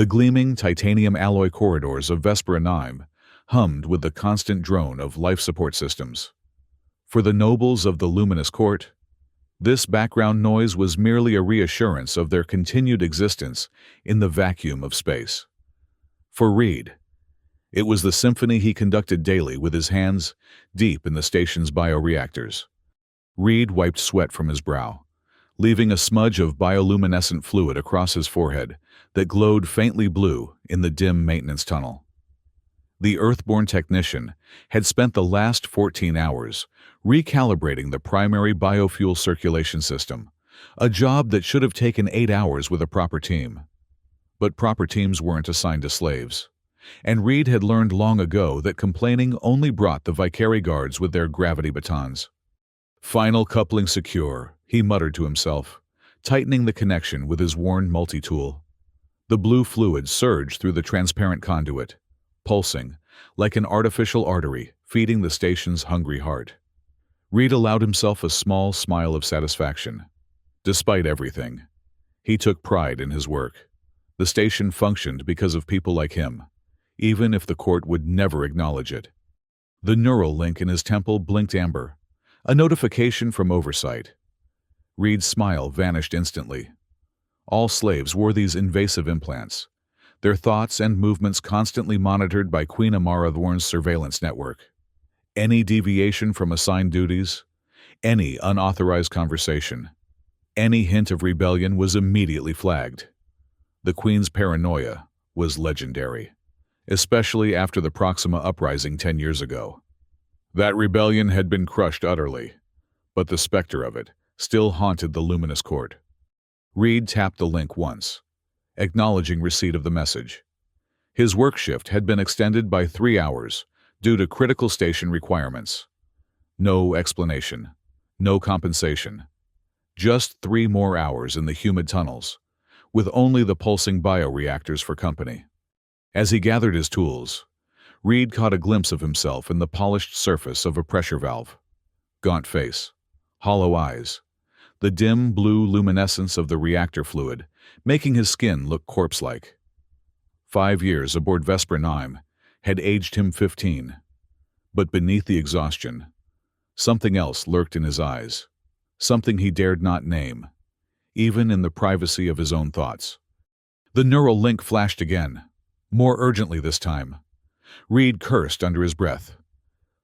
The gleaming titanium alloy corridors of Vespera 9 hummed with the constant drone of life support systems. For the nobles of the luminous court, this background noise was merely a reassurance of their continued existence in the vacuum of space. For Reed, it was the symphony he conducted daily with his hands deep in the station's bioreactors. Reed wiped sweat from his brow, leaving a smudge of bioluminescent fluid across his forehead that glowed faintly blue in the dim maintenance tunnel. The Earthborn technician had spent the last 14 hours recalibrating the primary biofuel circulation system, a job that should have taken 8 hours with a proper team. But proper teams weren't assigned to slaves, and Reed had learned long ago that complaining only brought the Vicari guards with their gravity batons. Final coupling secure, he muttered to himself, tightening the connection with his worn multi-tool. The blue fluid surged through the transparent conduit, pulsing like an artificial artery feeding the station's hungry heart. Reed allowed himself a small smile of satisfaction. Despite everything, he took pride in his work. The station functioned because of people like him, even if the court would never acknowledge it. The neural link in his temple blinked amber, a notification from oversight. Reed's smile vanished instantly. All slaves wore these invasive implants, their thoughts and movements constantly monitored by Queen Amara Thorne's surveillance network. Any deviation from assigned duties, any unauthorized conversation, any hint of rebellion was immediately flagged. The Queen's paranoia was legendary, especially after the Proxima uprising 10 years ago. That rebellion had been crushed utterly, but the specter of it still haunted the luminous court. Reed tapped the link once, acknowledging receipt of the message. His work shift had been extended by 3 hours due to critical station requirements. No explanation, no compensation. Just 3 more hours in the humid tunnels, with only the pulsing bioreactors for company. As he gathered his tools, Reed caught a glimpse of himself in the polished surface of a pressure valve. Gaunt face, hollow eyes, the dim blue luminescence of the reactor fluid, making his skin look corpse-like. 5 years aboard Vesper 9 had aged him 15. But beneath the exhaustion, something else lurked in his eyes, something he dared not name, even in the privacy of his own thoughts. The neural link flashed again, more urgently this time. Reed cursed under his breath.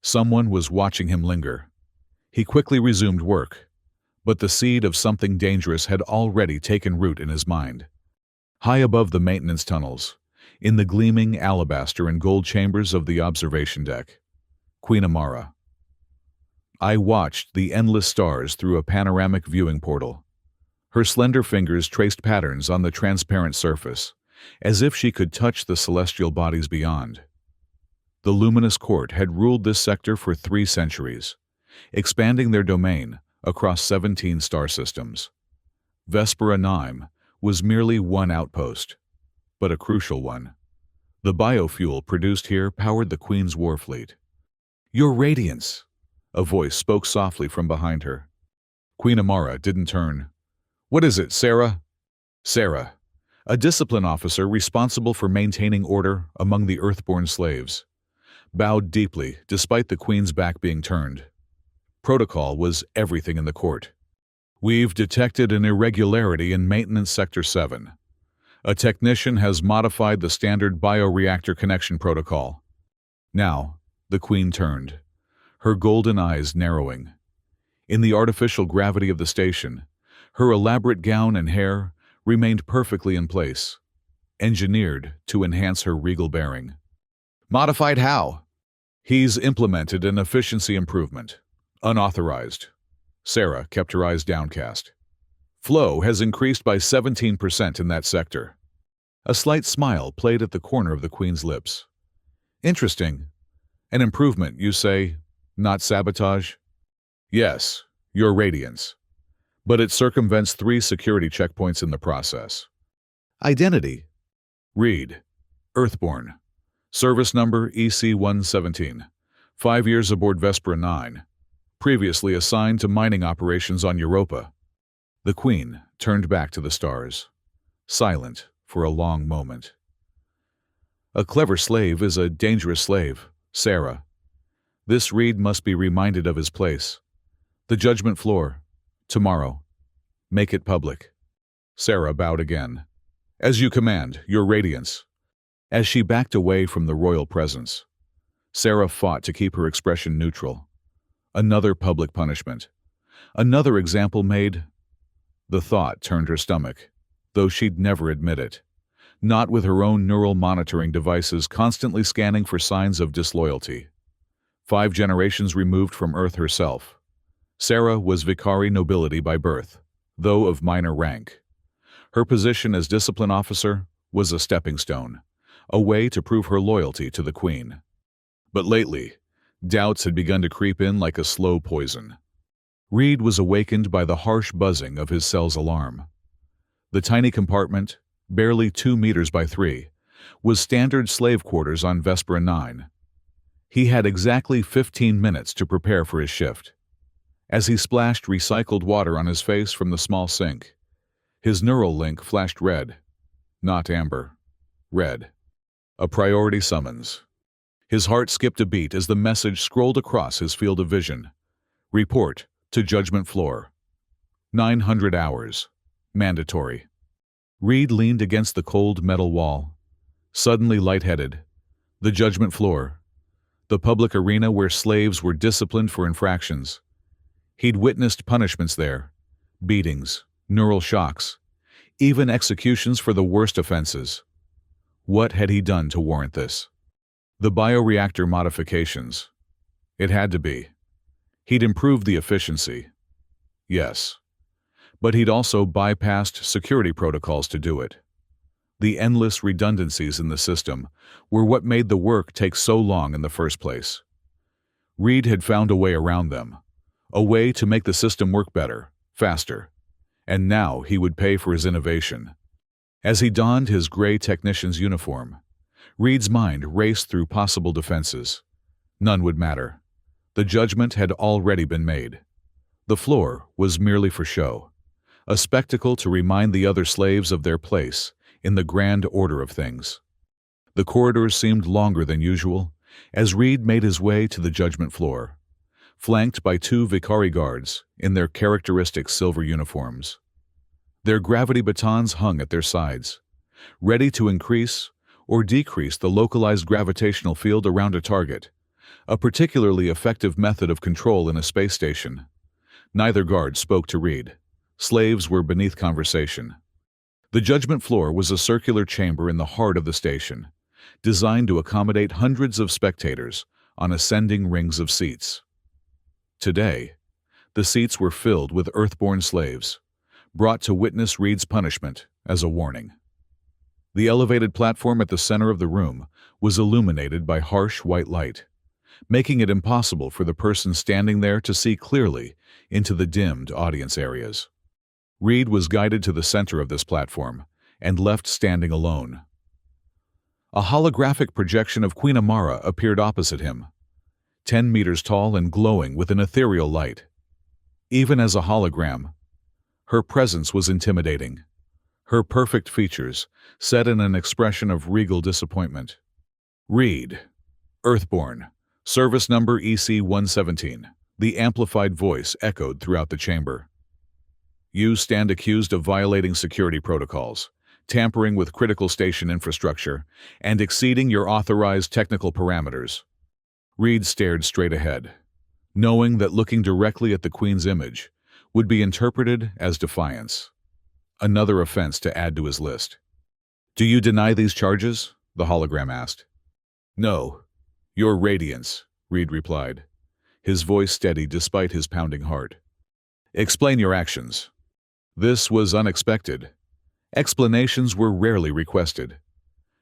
Someone was watching him linger. He quickly resumed work, but the seed of something dangerous had already taken root in his mind. High above the maintenance tunnels, in the gleaming alabaster and gold chambers of the observation deck, Queen Amara. I watched the endless stars through a panoramic viewing portal. Her slender fingers traced patterns on the transparent surface, as if she could touch the celestial bodies beyond. The luminous court had ruled this sector for 3 centuries, expanding their domain across 17 star systems. Vespera 9 was merely one outpost, but a crucial one. The biofuel produced here powered the Queen's war fleet. "Your Radiance," a voice spoke softly from behind her. Queen Amara didn't turn. "What is it, Sarah?" Sarah, a discipline officer responsible for maintaining order among the Earthborn slaves, bowed deeply despite the Queen's back being turned. Protocol was everything in the court. "We've detected an irregularity in Maintenance Sector 7. A technician has modified the standard bioreactor connection protocol." Now, the Queen turned, her golden eyes narrowing. In the artificial gravity of the station, her elaborate gown and hair remained perfectly in place, engineered to enhance her regal bearing. "Modified how?" "He's implemented an efficiency improvement. Unauthorized." Sarah kept her eyes downcast. "Flow has increased by 17% in that sector." A slight smile played at the corner of the Queen's lips. "Interesting. An improvement, you say, not sabotage?" "Yes, your Radiance. But it circumvents 3 security checkpoints in the process." "Identity?" "Reed. Earthborn. Service number EC-117. 5 years aboard Vespera 9. Previously assigned to mining operations on Europa." The Queen turned back to the stars, silent for a long moment. A clever slave is a dangerous slave, Sarah. This Reed must be reminded of his place. The judgment floor. Tomorrow. Make it public. Sarah bowed again. As you command, Your Radiance. As she backed away from the royal presence, Sarah fought to keep her expression neutral. Another public punishment. Another example made. The thought turned her stomach, though she'd never admit it. Not with her own neural monitoring devices constantly scanning for signs of disloyalty. 5 generations removed from Earth herself, Sarah was Vicari nobility by birth, though of minor rank. Her position as discipline officer was a stepping stone, a way to prove her loyalty to the Queen. But lately, doubts had begun to creep in like a slow poison. Reed was awakened by the harsh buzzing of his cell's alarm. The tiny compartment, barely 2 meters by 3, was standard slave quarters on Vespera 9. He had exactly 15 minutes to prepare for his shift. As he splashed recycled water on his face from the small sink, his neural link flashed red. Not amber. Red. A priority summons. His heart skipped a beat as the message scrolled across his field of vision. Report to Judgment Floor. 900 hours. Mandatory. Reed leaned against the cold metal wall, suddenly lightheaded. The Judgment Floor. The public arena where slaves were disciplined for infractions. He'd witnessed punishments there. Beatings, neural shocks, even executions for the worst offenses. What had he done to warrant this? The bioreactor modifications. It had to be. He'd improved the efficiency. Yes. But he'd also bypassed security protocols to do it. The endless redundancies in the system were what made the work take so long in the first place. Reed had found a way around them, a way to make the system work better, faster. And now he would pay for his innovation. As he donned his gray technician's uniform, Reed's mind raced through possible defenses. None would matter. The judgment had already been made. The floor was merely for show, a spectacle to remind the other slaves of their place in the grand order of things. The corridors seemed longer than usual as Reed made his way to the judgment floor, flanked by 2 Vicari guards in their characteristic silver uniforms. Their gravity batons hung at their sides, ready to increase or decrease the localized gravitational field around a target, a particularly effective method of control in a space station. Neither guard spoke to Reed. Slaves were beneath conversation. The judgment floor was a circular chamber in the heart of the station, designed to accommodate hundreds of spectators on ascending rings of seats. Today, the seats were filled with Earthborn slaves, brought to witness Reed's punishment as a warning. The elevated platform at the center of the room was illuminated by harsh white light, making it impossible for the person standing there to see clearly into the dimmed audience areas. Reed was guided to the center of this platform and left standing alone. A holographic projection of Queen Amara appeared opposite him, 10 meters tall and glowing with an ethereal light. Even as a hologram, her presence was intimidating. Her perfect features set in an expression of regal disappointment. Reed, Earthborn, service number EC-117, the amplified voice echoed throughout the chamber. You stand accused of violating security protocols, tampering with critical station infrastructure, and exceeding your authorized technical parameters. Reed stared straight ahead, knowing that looking directly at the Queen's image would be interpreted as defiance. Another offense to add to his list. Do you deny these charges? The hologram asked. No. Your Radiance, Reed replied, his voice steady despite his pounding heart. Explain your actions. This was unexpected. Explanations were rarely requested.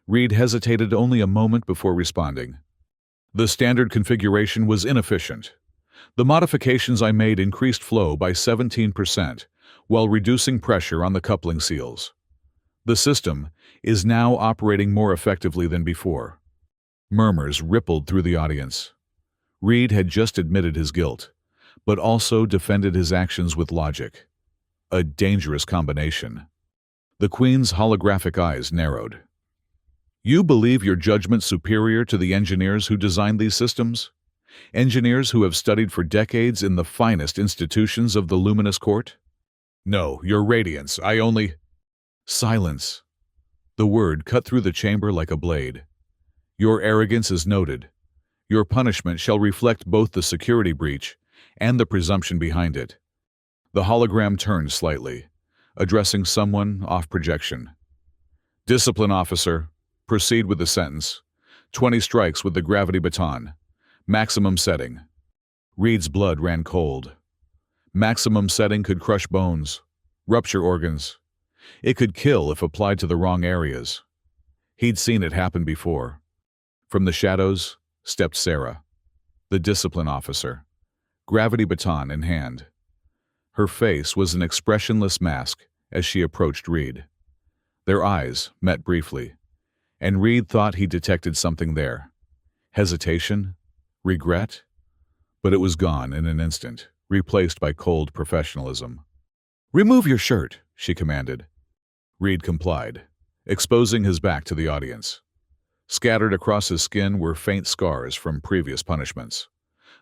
Reed hesitated only a moment before responding. The standard configuration was inefficient. The modifications I made increased flow by 17%, while reducing pressure on the coupling seals. The system is now operating more effectively than before. Murmurs rippled through the audience. Reed had just admitted his guilt, but also defended his actions with logic. A dangerous combination. The Queen's holographic eyes narrowed. You believe your judgment superior to the engineers who designed these systems? Engineers who have studied for decades in the finest institutions of the luminous court? No, your radiance, I only— Silence. The word cut through the chamber like a blade. Your arrogance is noted. Your punishment shall reflect both the security breach and the presumption behind it. The hologram turned slightly, addressing someone off projection. Discipline officer, proceed with the sentence. 20 strikes with the gravity baton. Maximum setting. Reed's blood ran cold. Maximum setting could crush bones, rupture organs. It could kill if applied to the wrong areas. He'd seen it happen before. From the shadows stepped Sarah, the discipline officer, gravity baton in hand. Her face was an expressionless mask as she approached Reed. Their eyes met briefly, and Reed thought he detected something there. Hesitation? Regret? But it was gone in an instant, replaced by cold professionalism. "Remove your shirt," she commanded. Reed complied, exposing his back to the audience. Scattered across his skin were faint scars from previous punishments,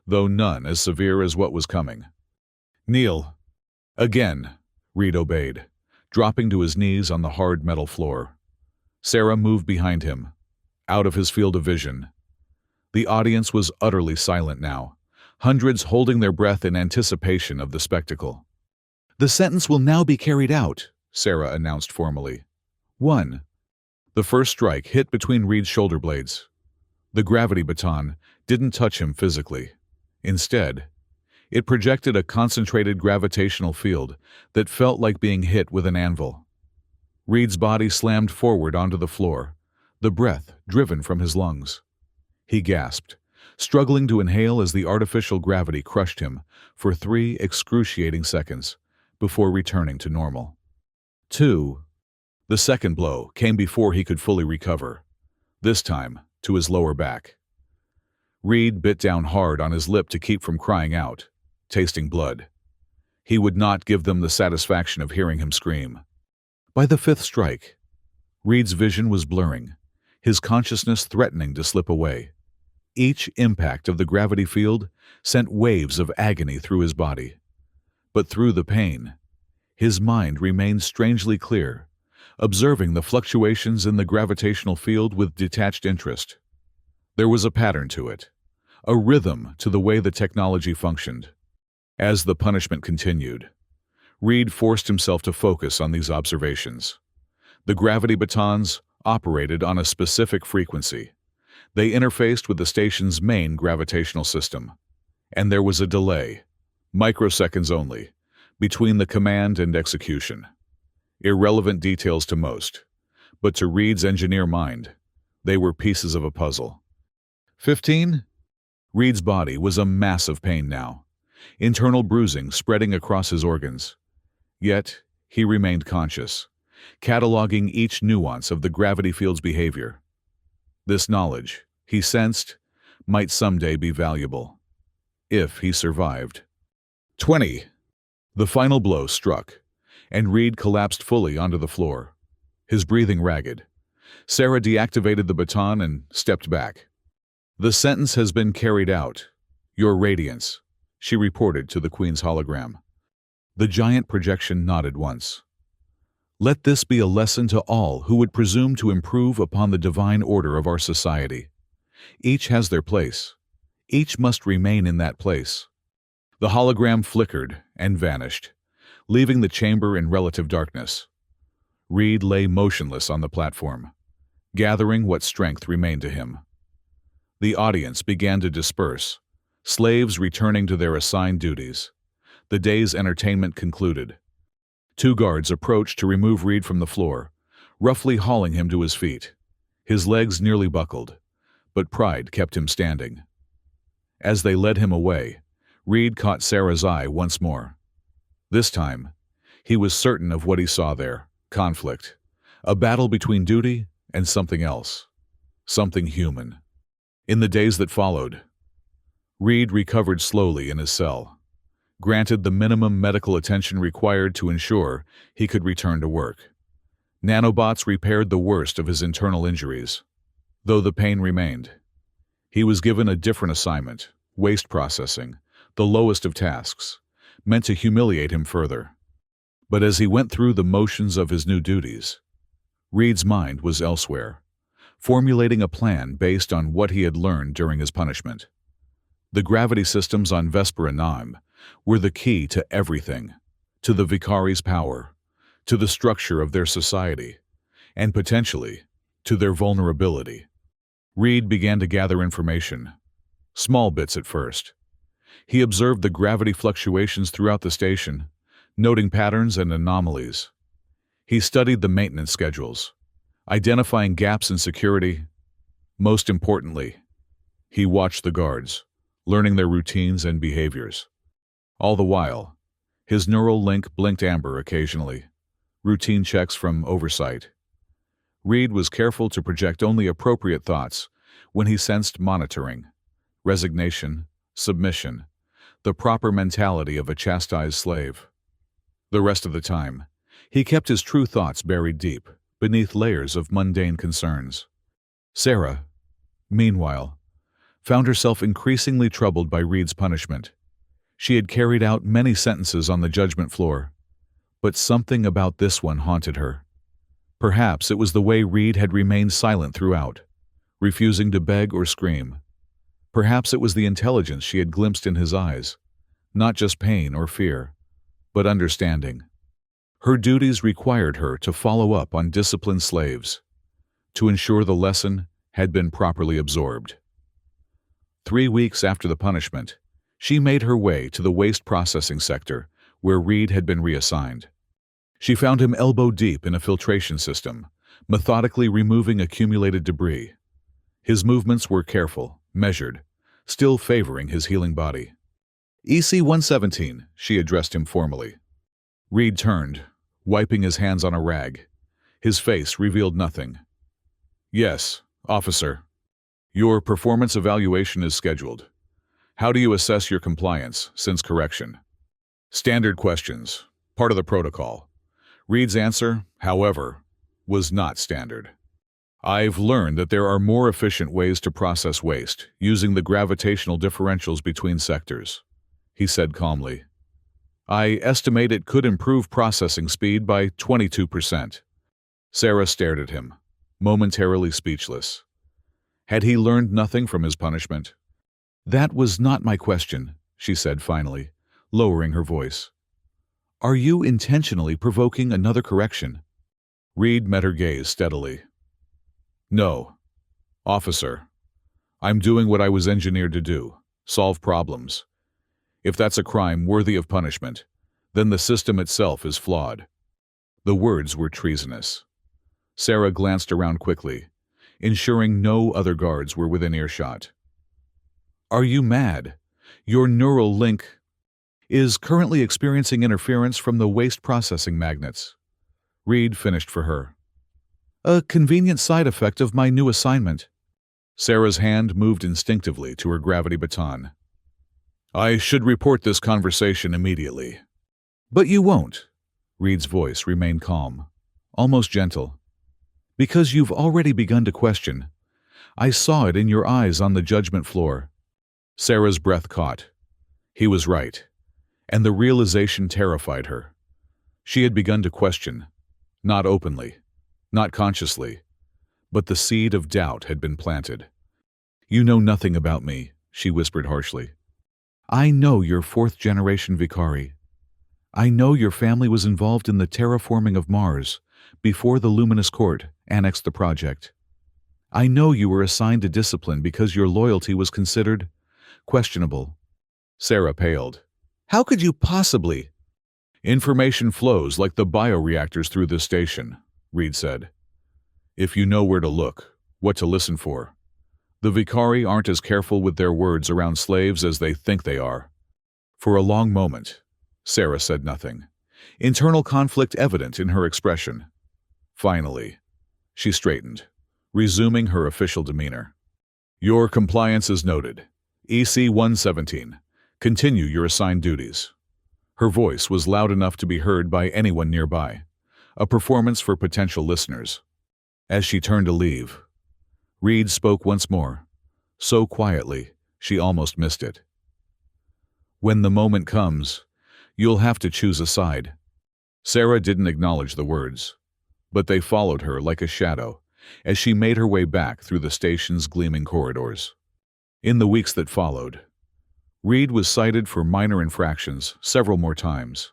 though none as severe as what was coming. "Kneel." Again, Reed obeyed, dropping to his knees on the hard metal floor. Sarah moved behind him, out of his field of vision. The audience was utterly silent now, hundreds holding their breath in anticipation of the spectacle. "The sentence will now be carried out," Sarah announced formally. 1. The first strike hit between Reed's shoulder blades. The gravity baton didn't touch him physically. Instead, it projected a concentrated gravitational field that felt like being hit with an anvil. Reed's body slammed forward onto the floor, the breath driven from his lungs. He gasped, struggling to inhale as the artificial gravity crushed him for 3 excruciating seconds before returning to normal. 2. The second blow came before he could fully recover, this time to his lower back. Reed bit down hard on his lip to keep from crying out, tasting blood. He would not give them the satisfaction of hearing him scream. By the 5th strike, Reed's vision was blurring, his consciousness threatening to slip away. Each impact of the gravity field sent waves of agony through his body. But through the pain, his mind remained strangely clear, observing the fluctuations in the gravitational field with detached interest. There was a pattern to it, a rhythm to the way the technology functioned. As the punishment continued, Reed forced himself to focus on these observations. The gravity batons operated on a specific frequency. They interfaced with the station's main gravitational system, and there was a delay, microseconds only, between the command and execution. Irrelevant details to most, but to Reed's engineer mind, they were pieces of a puzzle. 15. Reed's body was a mass of pain now, internal bruising spreading across his organs. Yet, he remained conscious, cataloging each nuance of the gravity field's behavior. This knowledge, he sensed, might someday be valuable, if he survived. 20. The final blow struck, and Reed collapsed fully onto the floor, his breathing ragged. Sarah deactivated the baton and stepped back. "The sentence has been carried out. Your radiance," she reported to the Queen's hologram. The giant projection nodded once. "Let this be a lesson to all who would presume to improve upon the divine order of our society. Each has their place. Each must remain in that place." The hologram flickered and vanished, leaving the chamber in relative darkness. Reed lay motionless on the platform, gathering what strength remained to him. The audience began to disperse, slaves returning to their assigned duties. The day's entertainment concluded. 2 guards approached to remove Reed from the floor, roughly hauling him to his feet. His legs nearly buckled, but pride kept him standing. As they led him away, Reed caught Sarah's eye once more. This time, he was certain of what he saw there: conflict, a battle between duty and something else, something human. In the days that followed, Reed recovered slowly in his cell, granted the minimum medical attention required to ensure he could return to work. Nanobots repaired the worst of his internal injuries. though the pain remained. He was given a different assignment, waste processing, the lowest of tasks, meant to humiliate him further. But as he went through the motions of his new duties, Reed's mind was elsewhere, formulating a plan based on what he had learned during his punishment. The gravity systems on Vespera 9 were the key to everything, to the Vicari's power, to the structure of their society, and potentially to their vulnerability. Reed began to gather information, small bits at first. He observed the gravity fluctuations throughout the station, noting patterns and anomalies. He studied the maintenance schedules, identifying gaps in security. Most importantly, he watched the guards, learning their routines and behaviors. All the while, his neural link blinked amber occasionally, routine checks from oversight. Reed was careful to project only appropriate thoughts when he sensed monitoring, resignation, submission, the proper mentality of a chastised slave. The rest of the time, he kept his true thoughts buried deep, beneath layers of mundane concerns. Sarah, meanwhile, found herself increasingly troubled by Reed's punishment. She had carried out many sentences on the judgment floor, but something about this one haunted her. Perhaps it was the way Reed had remained silent throughout, refusing to beg or scream. Perhaps it was the intelligence she had glimpsed in his eyes, not just pain or fear, but understanding. Her duties required her to follow up on disciplined slaves, to ensure the lesson had been properly absorbed. 3 weeks after the punishment, she made her way to the waste processing sector where Reed had been reassigned. She found him elbow-deep in a filtration system, methodically removing accumulated debris. His movements were careful, measured, still favoring his healing body. EC-117, she addressed him formally. Reed turned, wiping his hands on a rag. His face revealed nothing. Yes, officer. Your performance evaluation is scheduled. How do you assess your compliance since correction? Standard questions, part of the protocol. Reed's answer, however, was not standard. I've learned that there are more efficient ways to process waste, using the gravitational differentials between sectors, he said calmly. I estimate it could improve processing speed by 22%. Sarah stared at him, momentarily speechless. Had he learned nothing from his punishment? That was not my question, she said finally, lowering her voice. Are you intentionally provoking another correction? Reed met her gaze steadily. No, officer. I'm doing what I was engineered to do, solve problems. If that's a crime worthy of punishment, then the system itself is flawed. The words were treasonous. Sarah glanced around quickly, ensuring no other guards were within earshot. Are you mad? Your neural link is currently experiencing interference from the waste processing magnets. Reed finished for her. A convenient side effect of my new assignment. Sarah's hand moved instinctively to her gravity baton. I should report this conversation immediately. But you won't. Reed's voice remained calm, almost gentle. Because you've already begun to question. I saw it in your eyes on the judgment floor. Sarah's breath caught. He was right, and the realization terrified her. She had begun to question, not openly, not consciously, but the seed of doubt had been planted. You know nothing about me, she whispered harshly. I know you're fourth-generation Vicari. I know your family was involved in the terraforming of Mars before the Luminous Court annexed the project. I know you were assigned to discipline because your loyalty was considered questionable. Sarah paled. How could you possibly? Information flows like the bioreactors through this station, Reed said. If you know where to look, what to listen for. The Vicari aren't as careful with their words around slaves as they think they are. For a long moment, Sarah said nothing, internal conflict evident in her expression. Finally, she straightened, resuming her official demeanor. Your compliance is noted. EC-117. Continue your assigned duties. Her voice was loud enough to be heard by anyone nearby, a performance for potential listeners. As she turned to leave, Reed spoke once more, so quietly she almost missed it. "When the moment comes, you'll have to choose a side." Sarah didn't acknowledge the words, but they followed her like a shadow as she made her way back through the station's gleaming corridors. In the weeks that followed, Reed was cited for minor infractions several more times.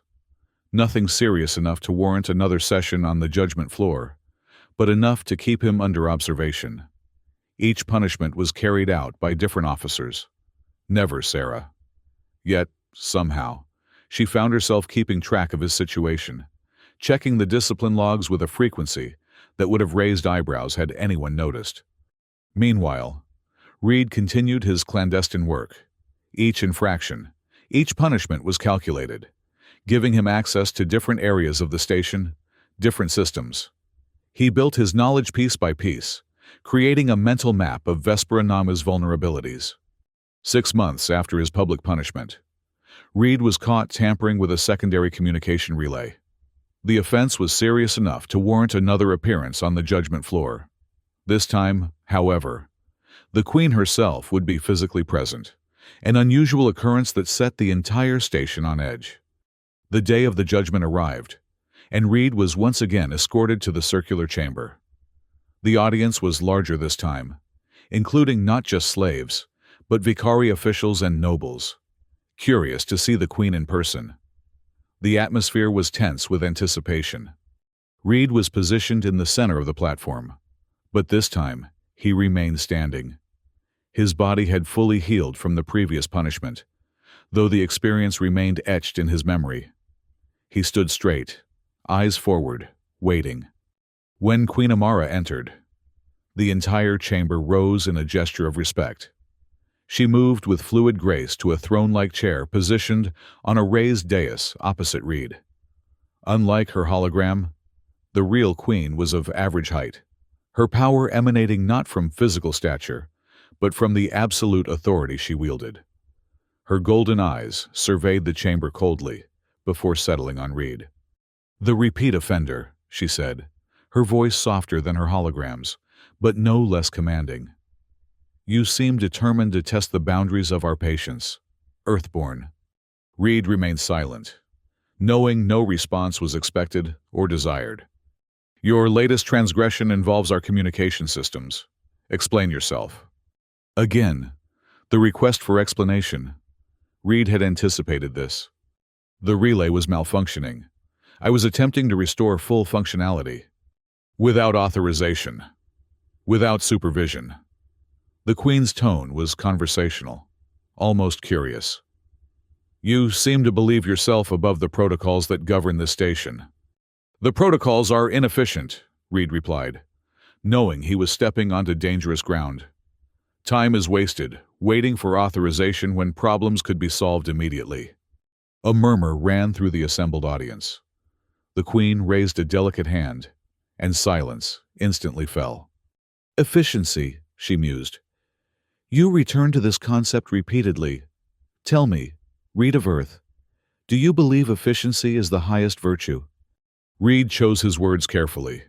Nothing serious enough to warrant another session on the judgment floor, but enough to keep him under observation. Each punishment was carried out by different officers. Never Sarah. Yet, somehow, she found herself keeping track of his situation, checking the discipline logs with a frequency that would have raised eyebrows had anyone noticed. Meanwhile, Reed continued his clandestine work. Each infraction, each punishment was calculated, giving him access to different areas of the station, different systems. He built his knowledge piece by piece, creating a mental map of Vespera Nama's vulnerabilities. 6 months after his public punishment, Reed was caught tampering with a secondary communication relay. The offense was serious enough to warrant another appearance on the judgment floor. This time, however, the Queen herself would be physically present, an unusual occurrence that set the entire station on edge. The day of the judgment arrived, and Reed was once again escorted to the circular chamber. The audience was larger this time, including not just slaves, but Vicari officials and nobles, curious to see the Queen in person. The atmosphere was tense with anticipation. Reed was positioned in the center of the platform, but this time he remained standing. His body had fully healed from the previous punishment, though the experience remained etched in his memory. He stood straight, eyes forward, waiting. When Queen Amara entered, the entire chamber rose in a gesture of respect. She moved with fluid grace to a throne-like chair positioned on a raised dais opposite Reed. Unlike her hologram, the real Queen was of average height, her power emanating not from physical stature, but from the absolute authority she wielded. Her golden eyes surveyed the chamber coldly before settling on Reed. "The repeat offender," she said, her voice softer than her holograms, but no less commanding. "You seem determined to test the boundaries of our patience, Earthborn." Reed remained silent, knowing no response was expected or desired. "Your latest transgression involves our communication systems. Explain yourself." Again, the request for explanation. Reed had anticipated this. "The relay was malfunctioning. I was attempting to restore full functionality. Without authorization. Without supervision." The Queen's tone was conversational, almost curious. "You seem to believe yourself above the protocols that govern this station." "The protocols are inefficient," Reed replied, knowing he was stepping onto dangerous ground. "Time is wasted, waiting for authorization when problems could be solved immediately." A murmur ran through the assembled audience. The Queen raised a delicate hand, and silence instantly fell. "Efficiency," she mused. "You return to this concept repeatedly. Tell me, Reed of Earth, do you believe efficiency is the highest virtue?" Reed chose his words carefully.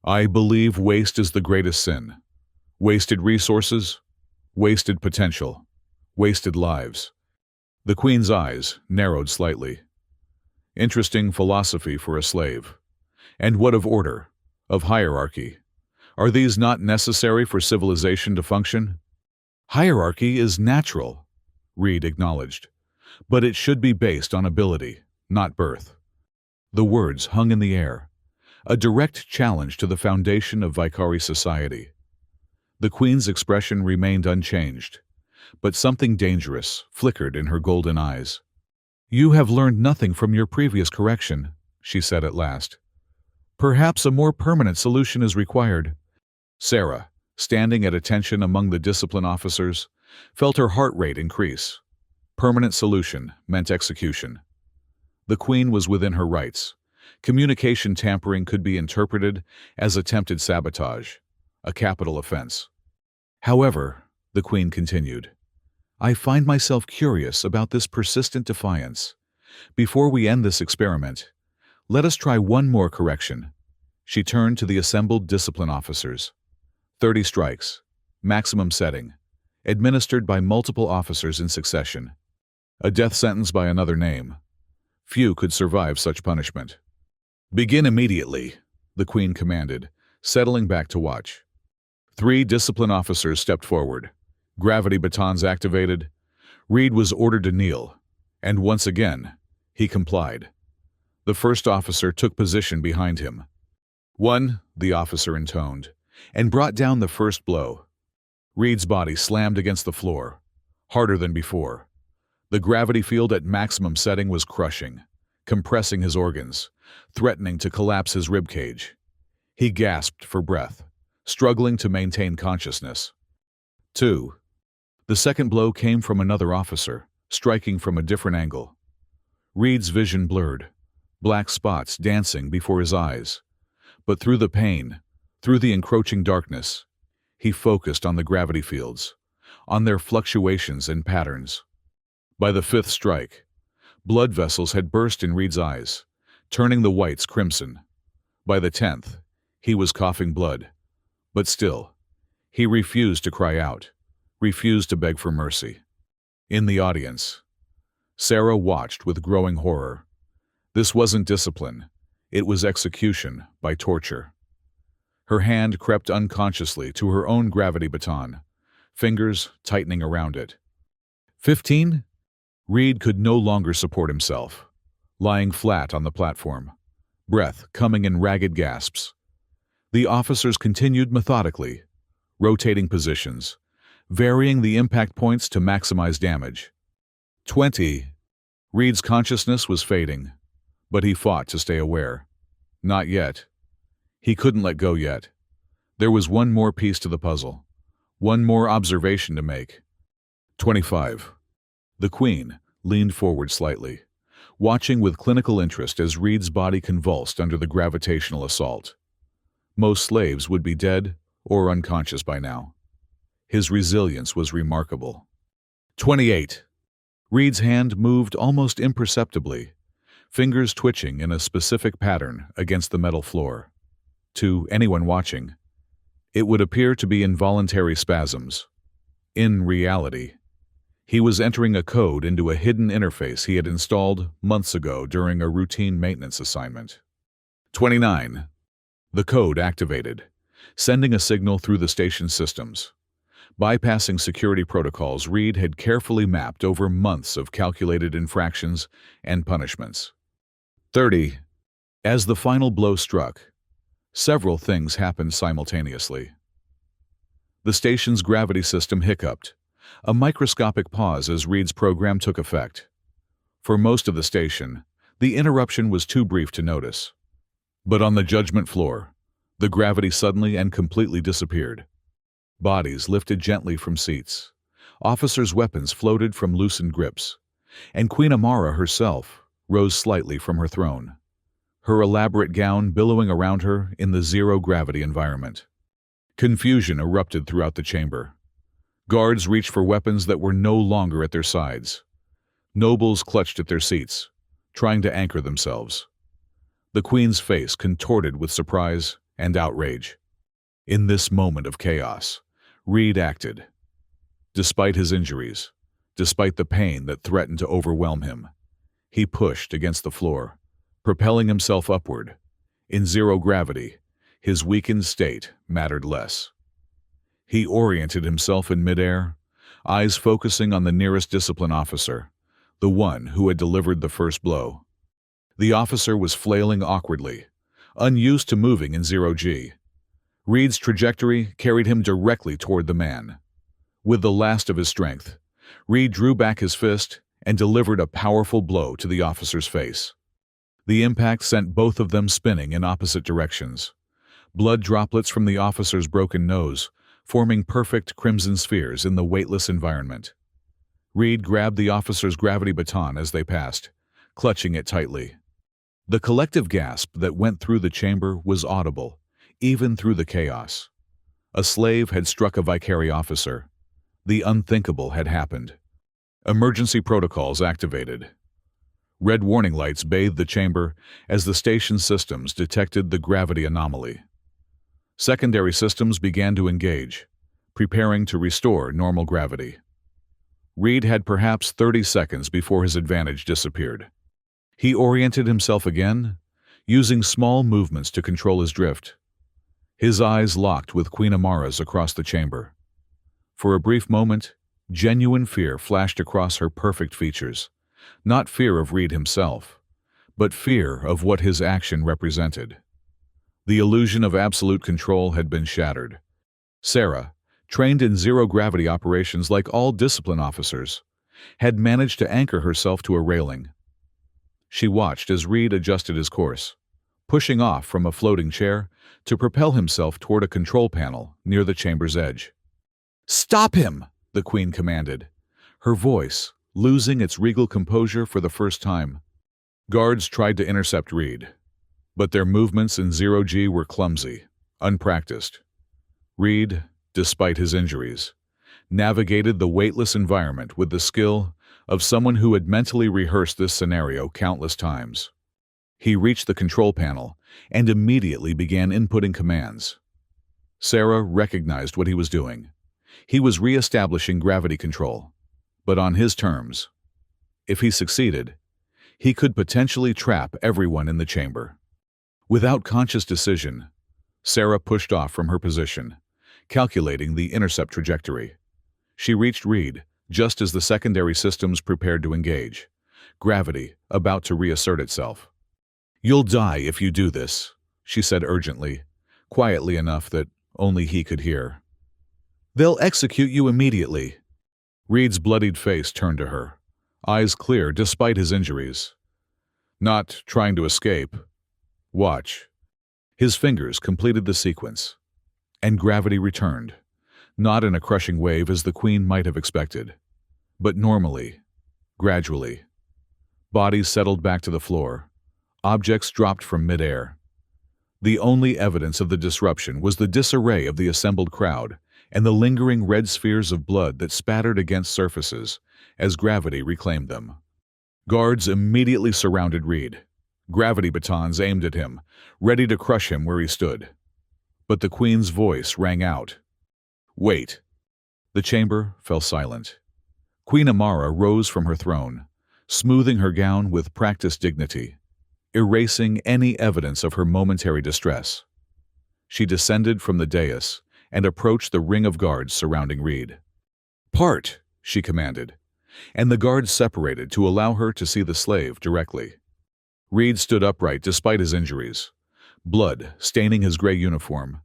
"I believe waste is the greatest sin. Wasted resources, wasted potential, wasted lives." The Queen's eyes narrowed slightly. "Interesting philosophy for a slave. And what of order, of hierarchy? Are these not necessary for civilization to function?" "Hierarchy is natural," Reed acknowledged, "but it should be based on ability, not birth." The words hung in the air, a direct challenge to the foundation of Vicari society. The Queen's expression remained unchanged, but something dangerous flickered in her golden eyes. "You have learned nothing from your previous correction," she said at last. "Perhaps a more permanent solution is required." Sarah, standing at attention among the discipline officers, felt her heart rate increase. Permanent solution meant execution. The Queen was within her rights. Communication tampering could be interpreted as attempted sabotage, a capital offense. "However," the Queen continued, "I find myself curious about this persistent defiance. Before we end this experiment, let us try one more correction." She turned to the assembled discipline officers. 30 strikes, maximum setting, administered by multiple officers in succession. A death sentence by another name. Few could survive such punishment. "Begin immediately," the Queen commanded, settling back to watch. 3 discipline officers stepped forward. Gravity batons activated. Reed was ordered to kneel, and once again, he complied. The first officer took position behind him. "One," the officer intoned, and brought down the first blow. Reed's body slammed against the floor, harder than before. The gravity field at maximum setting was crushing, compressing his organs, threatening to collapse his ribcage. He gasped for breath, struggling to maintain consciousness. 2. The second blow came from another officer, striking from a different angle. Reed's vision blurred, black spots dancing before his eyes. But through the pain, through the encroaching darkness, he focused on the gravity fields, on their fluctuations and patterns. By the 5th strike, blood vessels had burst in Reed's eyes, turning the whites crimson. By the 10th, he was coughing blood. But still, he refused to cry out, refused to beg for mercy. In the audience, Sarah watched with growing horror. This wasn't discipline. It was execution by torture. Her hand crept unconsciously to her own gravity baton, fingers tightening around it. 15. Reed could no longer support himself, lying flat on the platform, breath coming in ragged gasps. The officers continued methodically, rotating positions, varying the impact points to maximize damage. 20. Reed's consciousness was fading, but he fought to stay aware. Not yet. He couldn't let go yet. There was one more piece to the puzzle, one more observation to make. 25. The Queen leaned forward slightly, watching with clinical interest as Reed's body convulsed under the gravitational assault. Most slaves would be dead or unconscious by now. His resilience was remarkable. 28. Reed's hand moved almost imperceptibly, fingers twitching in a specific pattern against the metal floor. To anyone watching, it would appear to be involuntary spasms. In reality, he was entering a code into a hidden interface he had installed months ago during a routine maintenance assignment. 29. The code activated, sending a signal through the station's systems. Bypassing security protocols Reed had carefully mapped over months of calculated infractions and punishments. 30. As the final blow struck, several things happened simultaneously. The station's gravity system hiccuped, a microscopic pause as Reed's program took effect. For most of the station, the interruption was too brief to notice. But on the judgment floor, the gravity suddenly and completely disappeared. Bodies lifted gently from seats, officers' weapons floated from loosened grips, and Queen Amara herself rose slightly from her throne, her elaborate gown billowing around her in the zero-gravity environment. Confusion erupted throughout the chamber. Guards reached for weapons that were no longer at their sides. Nobles clutched at their seats, trying to anchor themselves. The Queen's face contorted with surprise and outrage. In this moment of chaos, Reed acted. Despite his injuries, despite the pain that threatened to overwhelm him, he pushed against the floor, propelling himself upward. In zero gravity, his weakened state mattered less. He oriented himself in midair, eyes focusing on the nearest discipline officer, the one who had delivered the first blow. The officer was flailing awkwardly, unused to moving in zero-G. Reed's trajectory carried him directly toward the man. With the last of his strength, Reed drew back his fist and delivered a powerful blow to the officer's face. The impact sent both of them spinning in opposite directions. Blood droplets from the officer's broken nose, forming perfect crimson spheres in the weightless environment. Reed grabbed the officer's gravity baton as they passed, clutching it tightly. The collective gasp that went through the chamber was audible, even through the chaos. A slave had struck a Vicari officer. The unthinkable had happened. Emergency protocols activated. Red warning lights bathed the chamber as the station systems detected the gravity anomaly. Secondary systems began to engage, preparing to restore normal gravity. Reed had perhaps 30 seconds before his advantage disappeared. He oriented himself again, using small movements to control his drift. His eyes locked with Queen Amara's across the chamber. For a brief moment, genuine fear flashed across her perfect features. Not fear of Reed himself, but fear of what his action represented. The illusion of absolute control had been shattered. Sarah, trained in zero-gravity operations like all discipline officers, had managed to anchor herself to a railing. She watched as Reed adjusted his course, pushing off from a floating chair to propel himself toward a control panel near the chamber's edge. "Stop him!" the Queen commanded, her voice losing its regal composure for the first time. Guards tried to intercept Reed, but their movements in zero-G were clumsy, unpracticed. Reed, despite his injuries, navigated the weightless environment with the skill of someone who had mentally rehearsed this scenario countless times. He reached the control panel and immediately began inputting commands. Sarah recognized what he was doing. He was re-establishing gravity control, but on his terms. If he succeeded, he could potentially trap everyone in the chamber. Without conscious decision, Sarah pushed off from her position, calculating the intercept trajectory. She reached Reed just as the secondary systems prepared to engage, gravity about to reassert itself. "You'll die if you do this," she said urgently, quietly enough that only he could hear. "They'll execute you immediately." Reed's bloodied face turned to her, eyes clear despite his injuries. "Not trying to escape. Watch." His fingers completed the sequence, and gravity returned, not in a crushing wave as the Queen might have expected, but normally, gradually. Bodies settled back to the floor. Objects dropped from midair. The only evidence of the disruption was the disarray of the assembled crowd and the lingering red spheres of blood that spattered against surfaces as gravity reclaimed them. Guards immediately surrounded Reed, gravity batons aimed at him, ready to crush him where he stood. But the Queen's voice rang out. "Wait." The chamber fell silent. Queen Amara rose from her throne, smoothing her gown with practiced dignity, erasing any evidence of her momentary distress. She descended from the dais and approached the ring of guards surrounding Reed. "Part," she commanded, and the guards separated to allow her to see the slave directly. Reed stood upright despite his injuries, blood staining his gray uniform,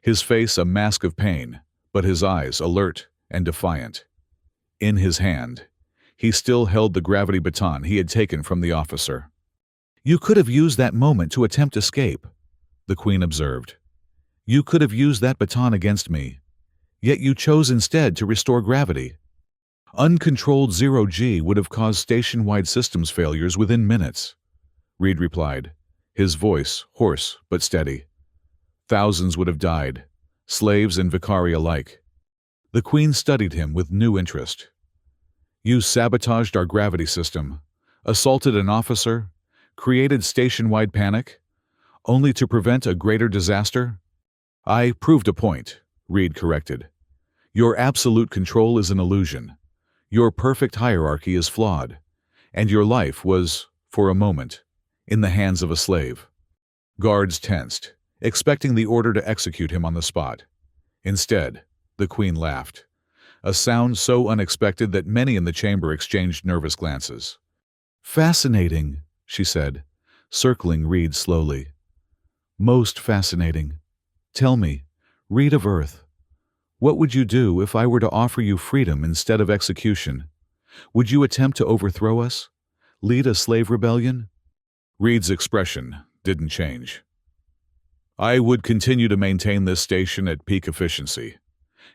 his face a mask of pain, but his eyes alert and defiant. In his hand, he still held the gravity baton he had taken from the officer. "You could have used that moment to attempt escape," the Queen observed. "You could have used that baton against me, yet you chose instead to restore gravity. Uncontrolled zero-G would have caused station-wide systems failures within minutes," Reed replied, his voice hoarse but steady. "Thousands would have died, slaves and vicari alike." The Queen studied him with new interest. "You sabotaged our gravity system, assaulted an officer, created station-wide panic, only to prevent a greater disaster?" "I proved a point," Reed corrected. "Your absolute control is an illusion. Your perfect hierarchy is flawed, and your life was, for a moment, in the hands of a slave." Guards tensed, expecting the order to execute him on the spot. Instead, the Queen laughed, a sound so unexpected that many in the chamber exchanged nervous glances. "Fascinating," she said, circling Reed slowly. "Most fascinating. Tell me, Reed of Earth, what would you do if I were to offer you freedom instead of execution? Would you attempt to overthrow us? Lead a slave rebellion?" Reed's expression didn't change. "I would continue to maintain this station at peak efficiency,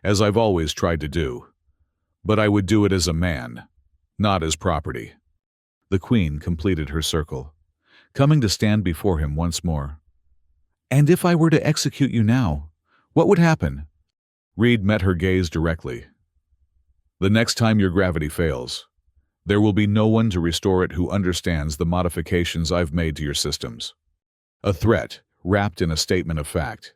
as I've always tried to do. But I would do it as a man, not as property." The Queen completed her circle, coming to stand before him once more. "And if I were to execute you now, what would happen?" Reed met her gaze directly. "The next time your gravity fails, there will be no one to restore it who understands the modifications I've made to your systems." A threat wrapped in a statement of fact.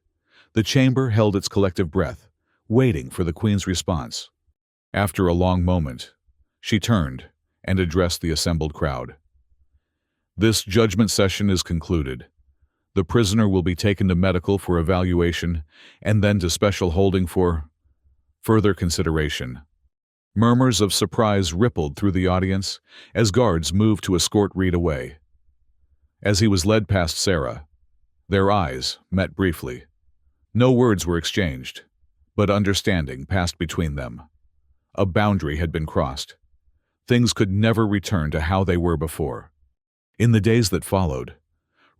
The chamber held its collective breath, waiting for the Queen's response. After a long moment, she turned and addressed the assembled crowd. "This judgment session is concluded. The prisoner will be taken to medical for evaluation and then to special holding for further consideration." Murmurs of surprise rippled through the audience as guards moved to escort Reed away. As he was led past Sarah, their eyes met briefly. No words were exchanged, but understanding passed between them. A boundary had been crossed. Things could never return to how they were before. In the days that followed,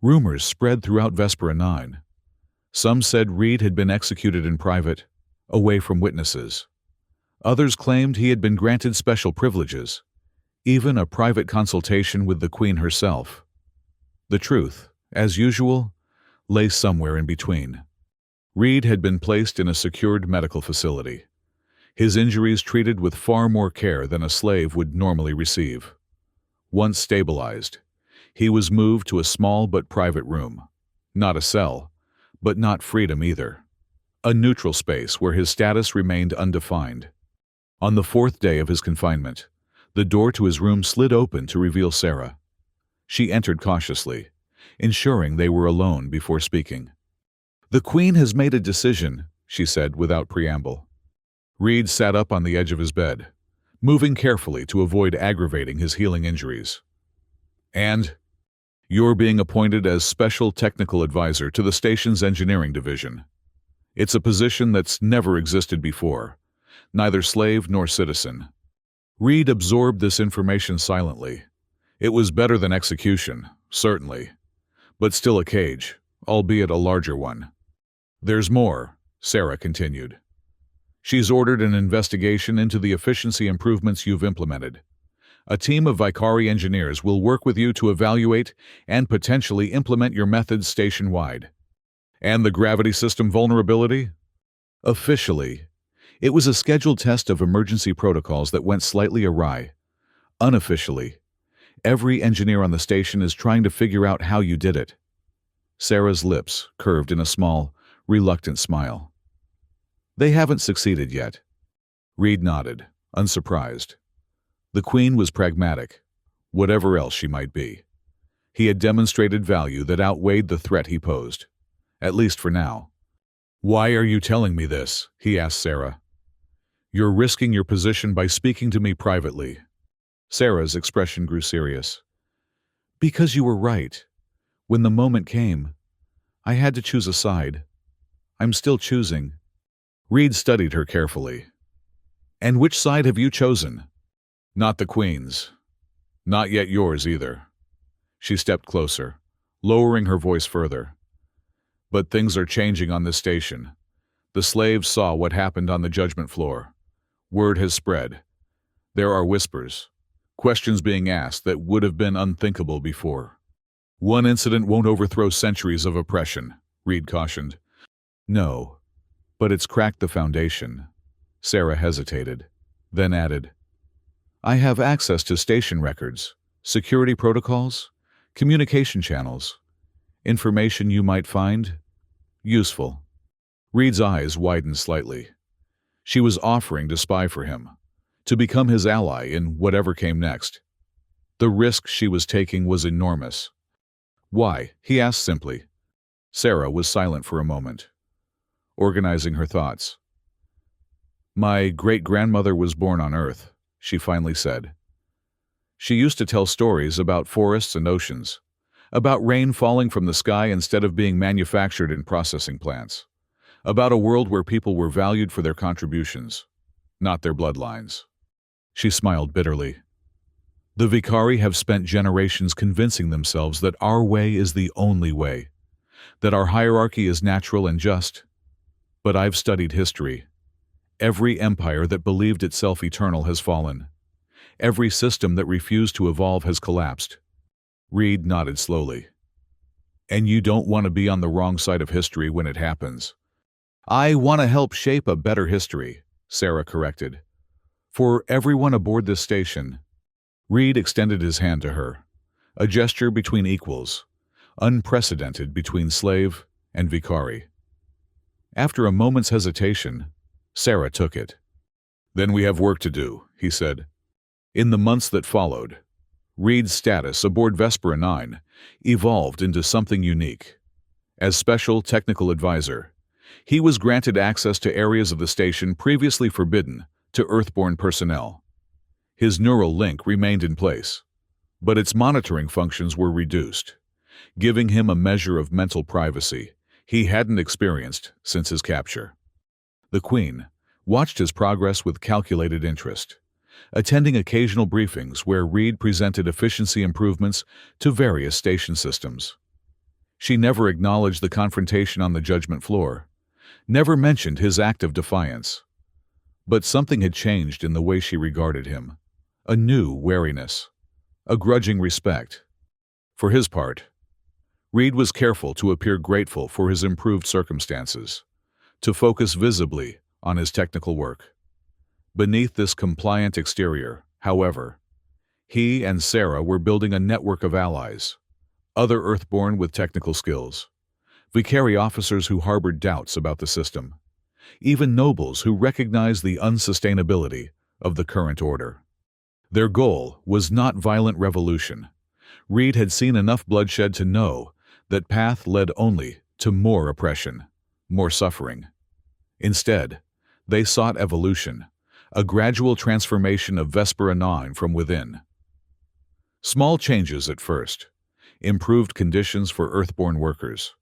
rumors spread throughout Vespera 9. Some said Reed had been executed in private, away from witnesses. Others claimed he had been granted special privileges, even a private consultation with the Queen herself. The truth, as usual, lay somewhere in between. Reed had been placed in a secured medical facility, his injuries treated with far more care than a slave would normally receive. Once stabilized, he was moved to a small but private room. Not a cell, but not freedom either. A neutral space where his status remained undefined. On the 4th day of his confinement, the door to his room slid open to reveal Sarah. She entered cautiously, ensuring they were alone before speaking. "The Queen has made a decision," she said without preamble. Reed sat up on the edge of his bed, moving carefully to avoid aggravating his healing injuries. "And you're being appointed as Special Technical Advisor to the station's engineering division. It's a position that's never existed before, neither slave nor citizen." Reed absorbed this information silently. It was better than execution, certainly, but still a cage, albeit a larger one. "There's more," Sarah continued. "She's ordered an investigation into the efficiency improvements you've implemented. A team of Vicari engineers will work with you to evaluate and potentially implement your methods station-wide." "And the gravity system vulnerability?" "Officially, it was a scheduled test of emergency protocols that went slightly awry. Unofficially, every engineer on the station is trying to figure out how you did it." Sarah's lips curved in a small, reluctant smile. "They haven't succeeded yet." Reed nodded, unsurprised. The Queen was pragmatic, whatever else she might be. He had demonstrated value that outweighed the threat he posed, at least for now. "Why are you telling me this?" he asked Sarah. "You're risking your position by speaking to me privately." Sarah's expression grew serious. "Because you were right. When the moment came, I had to choose a side. I'm still choosing." Reed studied her carefully. "And which side have you chosen?" "Not the Queen's. Not yet yours either." She stepped closer, lowering her voice further. "But things are changing on this station. The slaves saw what happened on the judgment floor. Word has spread. There are whispers, questions being asked that would have been unthinkable before." "One incident won't overthrow centuries of oppression," Reed cautioned. "No, but it's cracked the foundation." Sarah hesitated, then added, "I have access to station records, security protocols, communication channels, information you might find useful." Reed's eyes widened slightly. She was offering to spy for him, to become his ally in whatever came next. The risk she was taking was enormous. "Why?" he asked simply. Sarah was silent for a moment, organizing her thoughts. "My great-grandmother was born on Earth," she finally said. "She used to tell stories about forests and oceans, about rain falling from the sky instead of being manufactured in processing plants, about a world where people were valued for their contributions, not their bloodlines." She smiled bitterly. "The Vicari have spent generations convincing themselves that our way is the only way, that our hierarchy is natural and just. But I've studied history. Every empire that believed itself eternal has fallen. Every system that refused to evolve has collapsed." Reed nodded slowly. "And you don't want to be on the wrong side of history when it happens." "I want to help shape a better history," Sarah corrected. "For everyone aboard this station." Reed extended his hand to her, a gesture between equals, unprecedented between slave and Vicari. After a moment's hesitation, Sarah took it. "Then we have work to do," he said. In the months that followed, Reed's status aboard Vespera 9 evolved into something unique. As Special Technical Advisor, he was granted access to areas of the station previously forbidden to Earthborn personnel. His neural link remained in place, but its monitoring functions were reduced, giving him a measure of mental privacy he hadn't experienced since his capture. The Queen watched his progress with calculated interest, attending occasional briefings where Reed presented efficiency improvements to various station systems. She never acknowledged the confrontation on the judgment floor, never mentioned his act of defiance. But something had changed in the way she regarded him. A new wariness, a grudging respect. For his part, Reed was careful to appear grateful for his improved circumstances, to focus visibly on his technical work. Beneath this compliant exterior, however, he and Sarah were building a network of allies, other Earthborn with technical skills, Vicari officers who harbored doubts about the system, even nobles who recognized the unsustainability of the current order. Their goal was not violent revolution. Reed had seen enough bloodshed to know that path led only to more oppression, more suffering. Instead, they sought evolution, a gradual transformation of Vespera 9 from within. Small changes at first, improved conditions for Earthborn workers,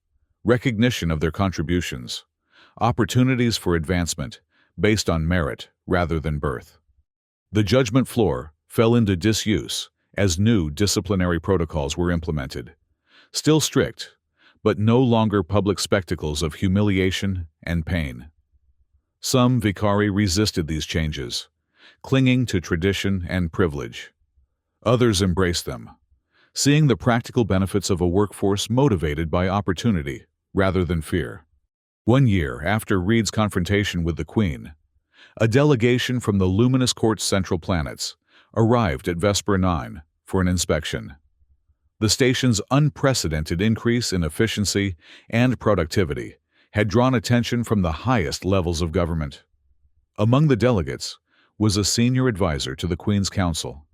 recognition of their contributions, opportunities for advancement based on merit rather than birth. The judgment floor fell into disuse as new disciplinary protocols were implemented, still strict, but no longer public spectacles of humiliation and pain. Some Vicari resisted these changes, clinging to tradition and privilege. Others embraced them, seeing the practical benefits of a workforce motivated by opportunity rather than fear. 1 year after Reed's confrontation with the Queen, a delegation from the Luminous Court's central planets arrived at Vespera 9 for an inspection. The station's unprecedented increase in efficiency and productivity had drawn attention from the highest levels of government. Among the delegates was a senior advisor to the Queen's Council,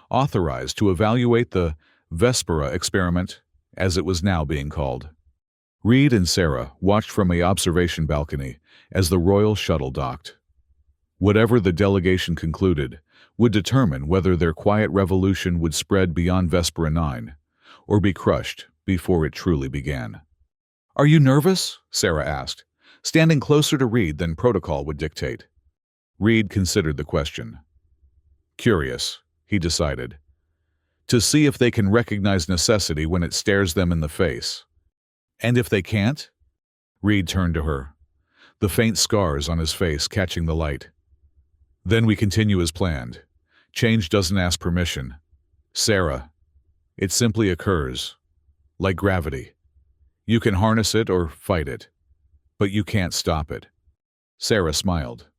authorized to evaluate the Vespera experiment, as it was now being called. Reed and Sarah watched from an observation balcony as the royal shuttle docked. Whatever the delegation concluded would determine whether their quiet revolution would spread beyond Vespera 9 or be crushed before it truly began. "Are you nervous?" Sarah asked, standing closer to Reed than protocol would dictate. Reed considered the question. Curious, he decided, to see if they can recognize necessity when it stares them in the face. And if they can't? Reed turned to her, the faint scars on his face catching the light. Then we continue as planned. Change doesn't ask permission. Sarah, it simply occurs, like gravity. You can harness it or fight it, but you can't stop it. Sarah smiled,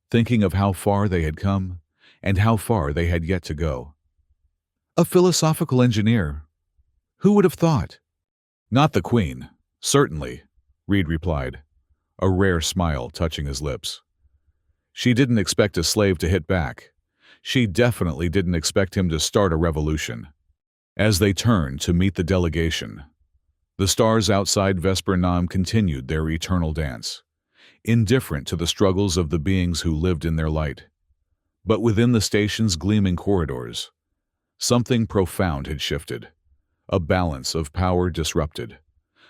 thinking of how far they had come and how far they had yet to go. A philosophical engineer. Who would have thought? Not the Queen, certainly, Reed replied, a rare smile touching his lips. She didn't expect a slave to hit back. She definitely didn't expect him to start a revolution. As they turned to meet the delegation, the stars outside Vesper Nam continued their eternal dance, indifferent to the struggles of the beings who lived in their light. But within the station's gleaming corridors, something profound had shifted. A balance of power disrupted,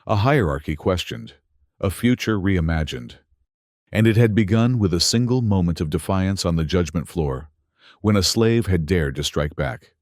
a hierarchy questioned, a future reimagined. And it had begun with a single moment of defiance on the judgment floor, when a slave had dared to strike back.